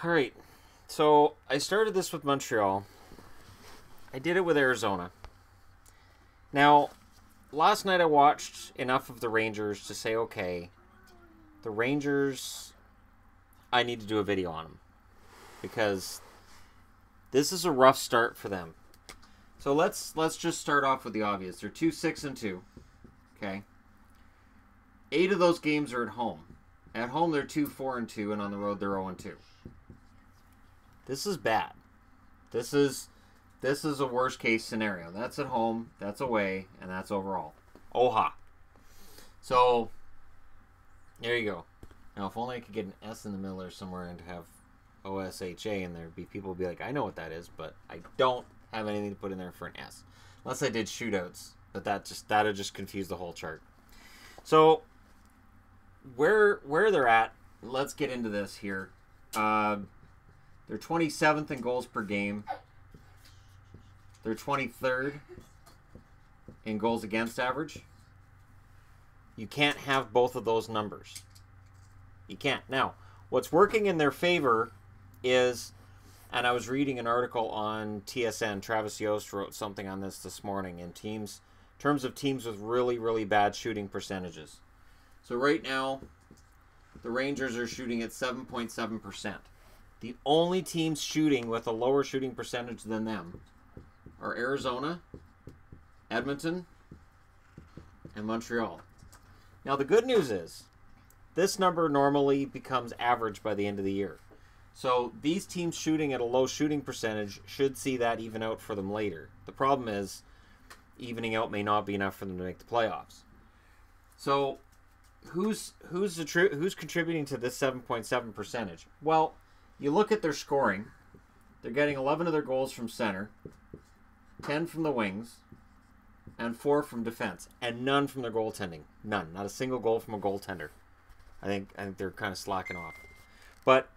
All right. So I started this with Montreal. I did it with Arizona. Now, last night I watched enough of the Rangers to say, okay, the Rangers, I need to do a video on them because this is a rough start for them. So let's just start off with the obvious. They're 2-6-2. Okay. 8 of those games are at home. At home they're 2-4-2, and on the road they're 0-2. This is bad. This is a worst case scenario. That's at home, that's away, and that's overall. Oha. So there you go. Now if only I could get an S in the middle or somewhere and have OSHA and there'd be people would be like, I know what that is, but I don't have anything to put in there for an S. Unless I did shootouts. But that'd just confuse the whole chart. So where they're at, let's get into this here. They're 27th in goals per game. They're 23rd in goals against average. You can't have both of those numbers. You can't. Now, what's working in their favor is, and I was reading an article on TSN, Travis Yost wrote something on this morning, in terms of teams with really, really bad shooting percentages. So right now, the Rangers are shooting at 7.7%. The only teams shooting with a lower shooting percentage than them are Arizona, Edmonton, and Montreal. Now, the good news is this number normally becomes average by the end of the year. So these teams shooting at a low shooting percentage should see that even out for them later. The problem is evening out may not be enough for them to make the playoffs. So who's contributing to this 7.7 percentage? Well, you look at their scoring. They're getting 11 of their goals from center, 10 from the wings, and 4 from defense, and none from their goaltending. None. Not a single goal from a goaltender. I think they're kind of slacking off. But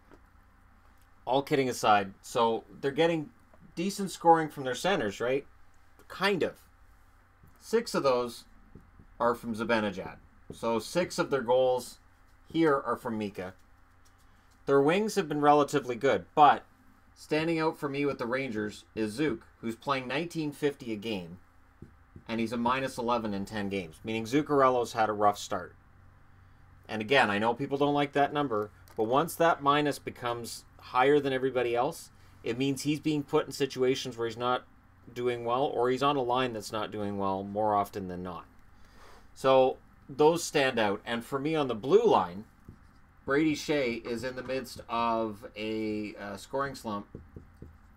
all kidding aside, so they're getting decent scoring from their centers, right? Kind of. 6 of those are from Zibanejad. So 6 of their goals here are from Mika. Their wings have been relatively good, but standing out for me with the Rangers is Zook, who's playing $19.50 a game, and he's a -11 in 10 games, meaning Zuccarello's had a rough start. And again, I know people don't like that number, but once that minus becomes higher than everybody else, it means he's being put in situations where he's not doing well, or he's on a line that's not doing well more often than not. So those stand out. And for me on the blue line, Brady Shea is in the midst of a scoring slump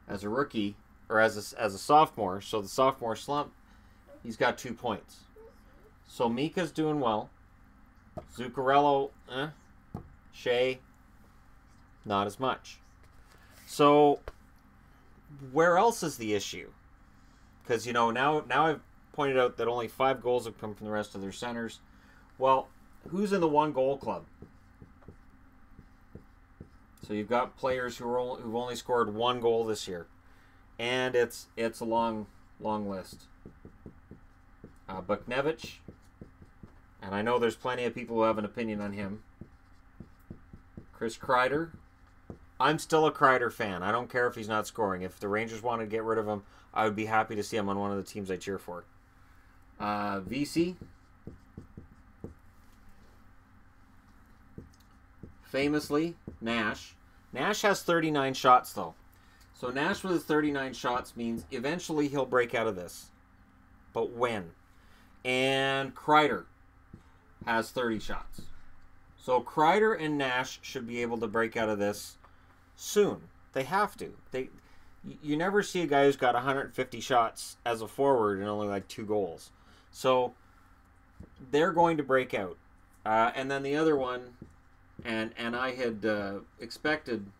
as a rookie, or as a sophomore. So the sophomore slump, he's got 2 points. So Mika's doing well. Zuccarello, Shea, not as much. So where else is the issue? Because, now I've pointed out that only 5 goals have come from the rest of their centers. Well, who's in the 1-goal club? So you've got players who've only scored 1 goal this year, and it's a long list. Buchnevich, and I know there's plenty of people who have an opinion on him. Chris Kreider. I'm still a Kreider fan. I don't care if he's not scoring. If the Rangers wanted to get rid of him, I would be happy to see him on one of the teams I cheer for. VC. Famously, Nash. Nash has 39 shots, though. So Nash with his 39 shots means eventually he'll break out of this. But when? And Kreider has 30 shots. So Kreider and Nash should be able to break out of this soon. They have to. You never see a guy who's got 150 shots as a forward and only like 2 goals. So they're going to break out. And then the other one, and I had expected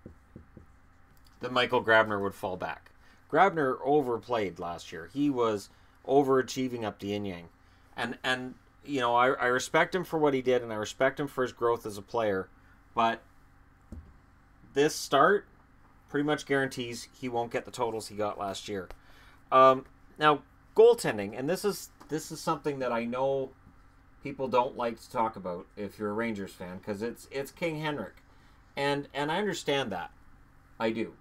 that Michael Grabner would fall back. Grabner overplayed last year. He was overachieving up to yin-yang. And I respect him for what he did, and I respect him for his growth as a player. But this start pretty much guarantees he won't get the totals he got last year. Now, goaltending, and this is something that I know people don't like to talk about if you're a Rangers fan, because it's King Henrik, and I understand that. I do.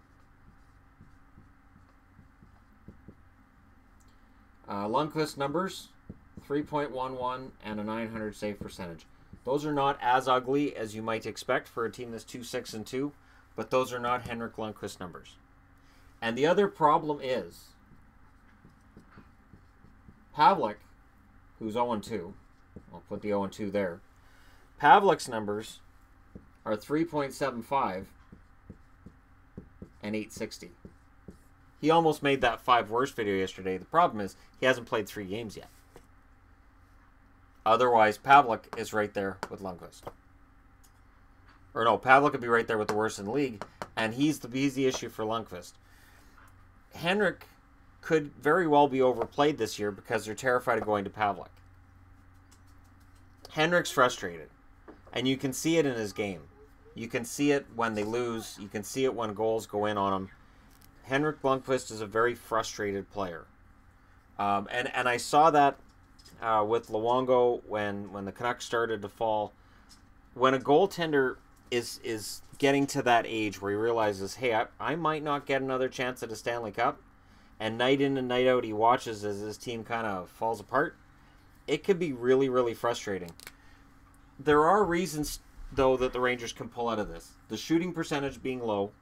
Lundqvist numbers, 3.11 and a 900 save percentage. Those are not as ugly as you might expect for a team that's 2-6-2, but those are not Henrik Lundqvist numbers. And the other problem is Pavlik, who's 0-2. I'll put the 0-2 there. Pavlik's numbers are 3.75 and 860. He almost made that 5 worst video yesterday. The problem is he hasn't played 3 games yet. Otherwise, Pavlik is right there with Lundqvist. Or no, Pavlik could be right there with the worst in the league, and he's the issue for Lundqvist. Henrik could very well be overplayed this year because they're terrified of going to Pavlik. Henrik's frustrated, and you can see it in his game. You can see it when they lose. You can see it when goals go in on him. Henrik Lundqvist is a very frustrated player. And I saw that with Luongo when the Canucks started to fall. When a goaltender is getting to that age where he realizes, hey, I might not get another chance at a Stanley Cup, and night in and night out he watches as his team kind of falls apart, it could be really, really frustrating. There are reasons, though, that the Rangers can pull out of this. The shooting percentage being low.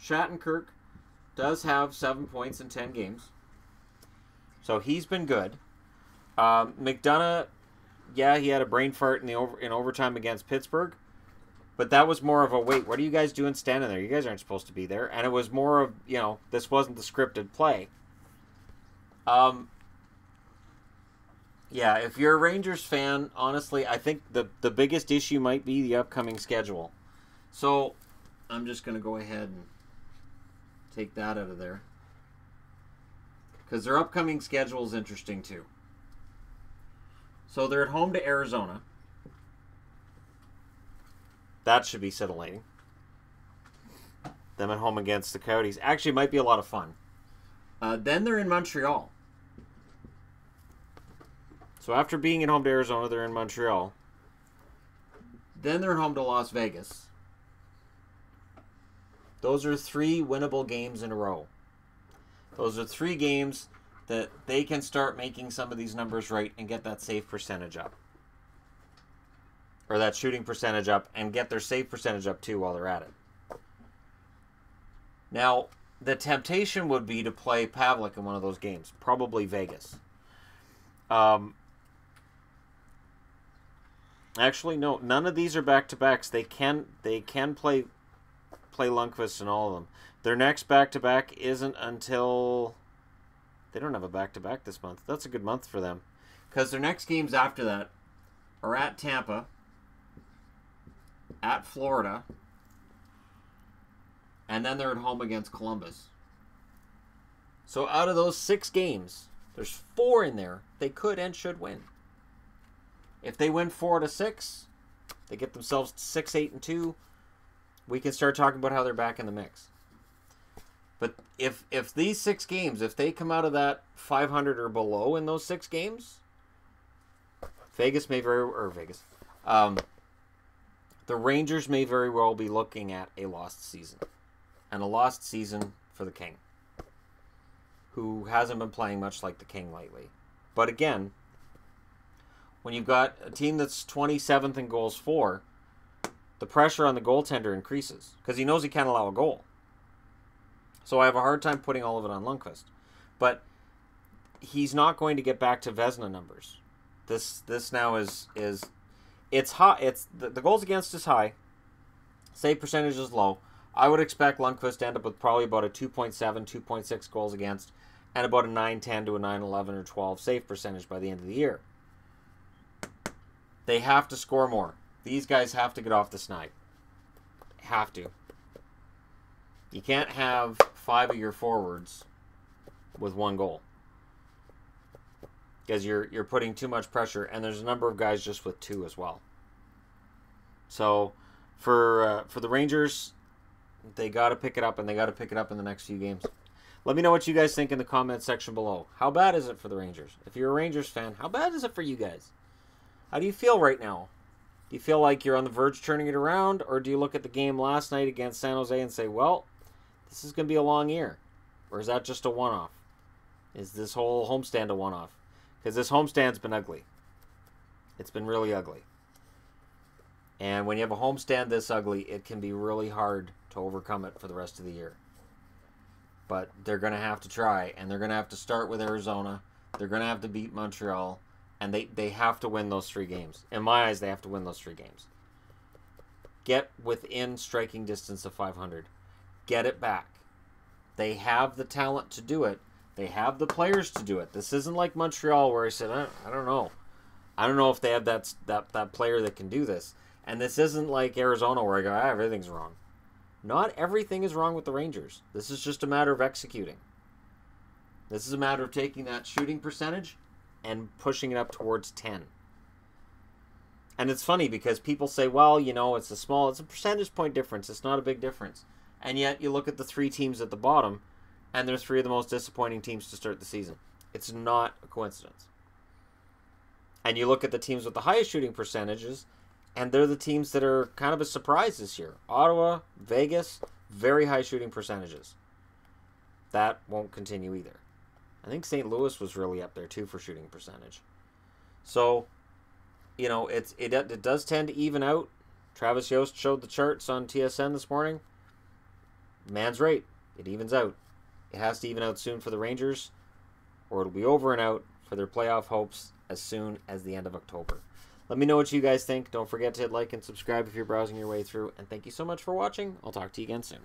Shattenkirk does have 7 points in 10 games. So he's been good. McDonough, yeah, he had a brain fart in overtime against Pittsburgh. But that was more of a, wait, what are you guys doing standing there? You guys aren't supposed to be there. And it was more of, this wasn't the scripted play. Yeah, if you're a Rangers fan, honestly, I think the biggest issue might be the upcoming schedule. So I'm just going to go ahead and take that out of there. Because their upcoming schedule is interesting too. So they're at home to Arizona. That should be scintillating. Them at home against the Coyotes. Actually, might be a lot of fun. Then they're in Montreal. So after being at home to Arizona, they're in Montreal. Then they're at home to Las Vegas. Those are 3 winnable games in a row. Those are 3 games that they can start making some of these numbers right and get that save percentage up. Or that shooting percentage up and get their save percentage up too while they're at it. Now, the temptation would be to play Pavlik in one of those games. Probably Vegas. Actually, no. None of these are back-to-backs. They can play Lundqvist in all of them. Their next back-to-back isn't until... They don't have a back-to-back this month. That's a good month for them. Because their next games after that are at Tampa, at Florida, and then they're at home against Columbus. So out of those 6 games, there's 4 in there they could and should win. If they win 4 out of 6, they get themselves 6-8-2. We can start talking about how they're back in the mix. But if these 6 games, if they come out of that 500 or below in those 6 games, the Rangers may very well be looking at a lost season. And a lost season for the King, who hasn't been playing much like the King lately. But again, when you've got a team that's 27th in goals for, the pressure on the goaltender increases because he knows he can't allow a goal. So I have a hard time putting all of it on Lundqvist. But he's not going to get back to Vezina numbers. This now is it's high. The goals against is high. Save percentage is low. I would expect Lundqvist to end up with probably about a 2.7, 2.6 goals against, and about a 9.10 to a 9.11 or 12 save percentage by the end of the year. They have to score more. These guys have to get off the snide. Have to. You can't have 5 of your forwards with 1 goal. Because you're putting too much pressure, and there's a number of guys just with 2 as well. So for the Rangers, they got to pick it up, and they got to pick it up in the next few games. Let me know what you guys think in the comment section below. How bad is it for the Rangers? If you're a Rangers fan, how bad is it for you guys? How do you feel right now? Do you feel like you're on the verge of turning it around, or do you look at the game last night against San Jose and say, well, this is going to be a long year? Or is that just a one-off? Is this whole homestand a one-off? Because this homestand's been ugly. It's been really ugly. And when you have a homestand this ugly, it can be really hard to overcome it for the rest of the year. But they're going to have to try, and they're going to have to start with Arizona. They're going to have to beat Montreal, and they have to win those 3 games. In my eyes, they have to win those 3 games. Get within striking distance of 500. Get it back. They have the talent to do it. They have the players to do it. This isn't like Montreal where I said, I don't know. I don't know if they have that player that can do this. And this isn't like Arizona where I go, everything's wrong. Not everything is wrong with the Rangers. This is just a matter of executing. This is a matter of taking that shooting percentage and pushing it up towards 10. And it's funny because people say, well, it's a percentage point difference. It's not a big difference. And yet you look at the 3 teams at the bottom, and they're 3 of the most disappointing teams to start the season. It's not a coincidence. And you look at the teams with the highest shooting percentages, and they're the teams that are kind of a surprise this year. Ottawa, Vegas, very high shooting percentages. That won't continue either. I think St. Louis was really up there too for shooting percentage. So, it does tend to even out. Travis Yost showed the charts on TSN this morning. Man's right. It evens out. It has to even out soon for the Rangers, or it'll be over and out for their playoff hopes as soon as the end of October. Let me know what you guys think. Don't forget to hit like and subscribe if you're browsing your way through. And thank you so much for watching. I'll talk to you again soon.